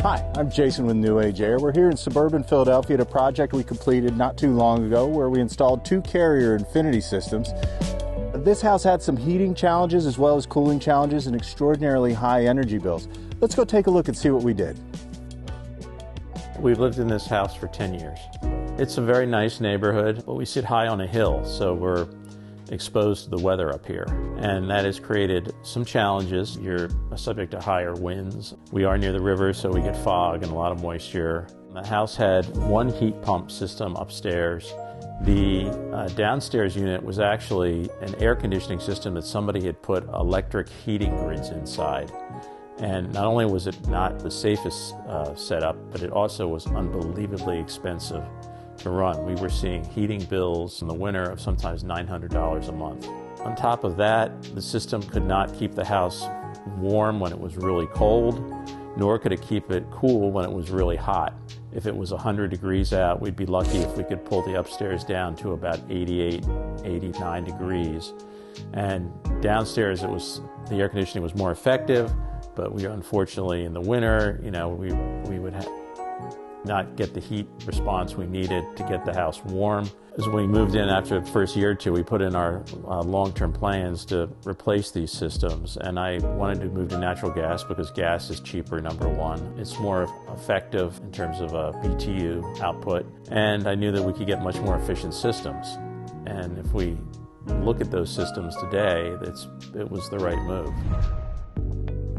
Hi, I'm Jason with New Age Air. We're here in suburban Philadelphia at a project we completed not too long ago where we installed 2 Carrier Infinity systems. This house had some heating challenges as well as cooling challenges and extraordinarily high energy bills. Let's go take a look and see what we did. We've lived in this house for 10 years. It's a very nice neighborhood, but we sit high on a hill, so we're exposed to the weather up here, and that has created some challenges. You're subject to higher winds. We are near the river, so we get fog and a lot of moisture. The house had 1 heat pump system upstairs. The downstairs unit was actually an air conditioning system that somebody had put electric heating grids inside. And not only was it not the safest setup, but it also was unbelievably expensive to run. We were seeing heating bills in the winter of sometimes $900 a month. On top of that, the system could not keep the house warm when it was really cold, nor could it keep it cool when it was really hot. If it was 100 degrees out, we'd be lucky if we could pull the upstairs down to about 88, 89 degrees. And downstairs, the air conditioning was more effective, but we unfortunately in the winter, we would not get the heat response we needed to get the house warm. As we moved in after the first year or two, we put in our long-term plans to replace these systems, and I wanted to move to natural gas because gas is cheaper, number one. It's more effective in terms of a BTU output, and I knew that we could get much more efficient systems. And if we look at those systems today, it was the right move.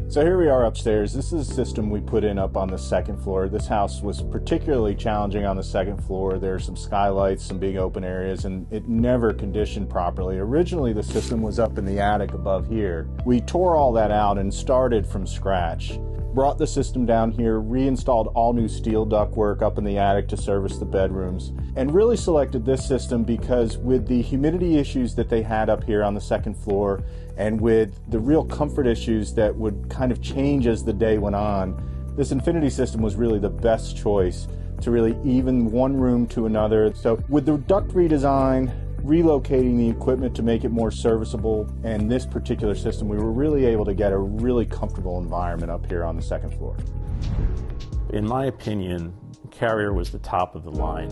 So here we are upstairs. This is a system we put in up on the 2nd floor. This house was particularly challenging on the 2nd floor. There are some skylights, some big open areas, and it never conditioned properly. Originally, the system was up in the attic above here. We tore all that out and started from scratch. Brought the system down here, reinstalled all new steel ductwork up in the attic to service the bedrooms, and really selected this system because with the humidity issues that they had up here on the 2nd floor and with the real comfort issues that would kind of change as the day went on, this Infinity system was really the best choice to really even one room to another. So with the duct redesign, relocating the equipment to make it more serviceable, and this particular system, we were really able to get a really comfortable environment up here on the 2nd floor. In my opinion, Carrier was the top of the line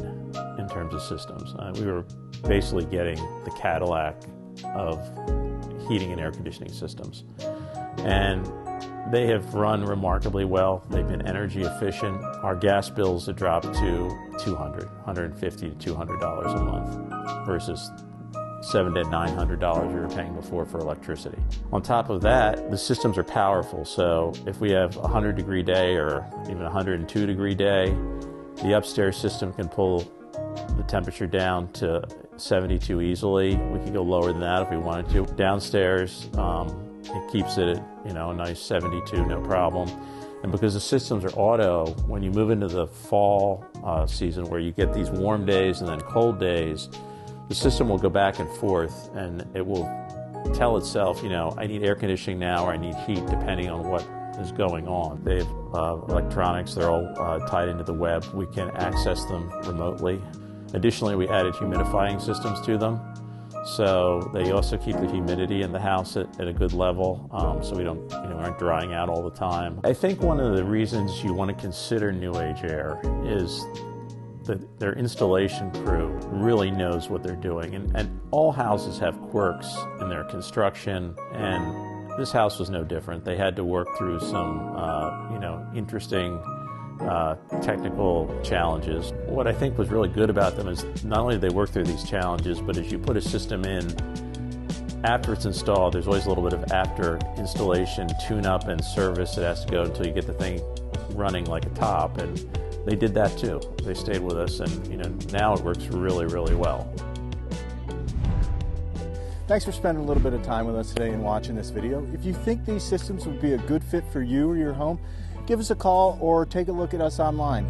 in terms of systems. We were basically getting the Cadillac of heating and air conditioning systems. And they have run remarkably well. They've been energy efficient. Our gas bills have dropped to $150 to $200 a month versus $700 to $900 we were paying before for electricity. On top of that, the systems are powerful. So if we have a 100-degree day or even a 102-degree day, the upstairs system can pull the temperature down to 72 easily. We could go lower than that if we wanted to. Downstairs, it keeps it at a nice 72, no problem. And because the systems are auto, when you move into the fall season where you get these warm days and then cold days, the system will go back and forth and it will tell itself, I need air conditioning now or I need heat depending on what is going on. They have electronics, they're all tied into the web. We can access them remotely. Additionally, we added humidifying systems to them. So they also keep the humidity in the house at a good level, so we aren't drying out all the time. I think one of the reasons you want to consider New Age Air is that their installation crew really knows what they're doing. And all houses have quirks in their construction, and this house was no different. They had to work through some, interesting technical challenges. What I think was really good about them is not only did they work through these challenges, but as you put a system in, after it's installed, there's always a little bit of after installation tune-up and service that has to go until you get the thing running like a top, and they did that too. They stayed with us, and now it works really, really well. Thanks for spending a little bit of time with us today and watching this video. If you think these systems would be a good fit for you or your home, give us a call or take a look at us online.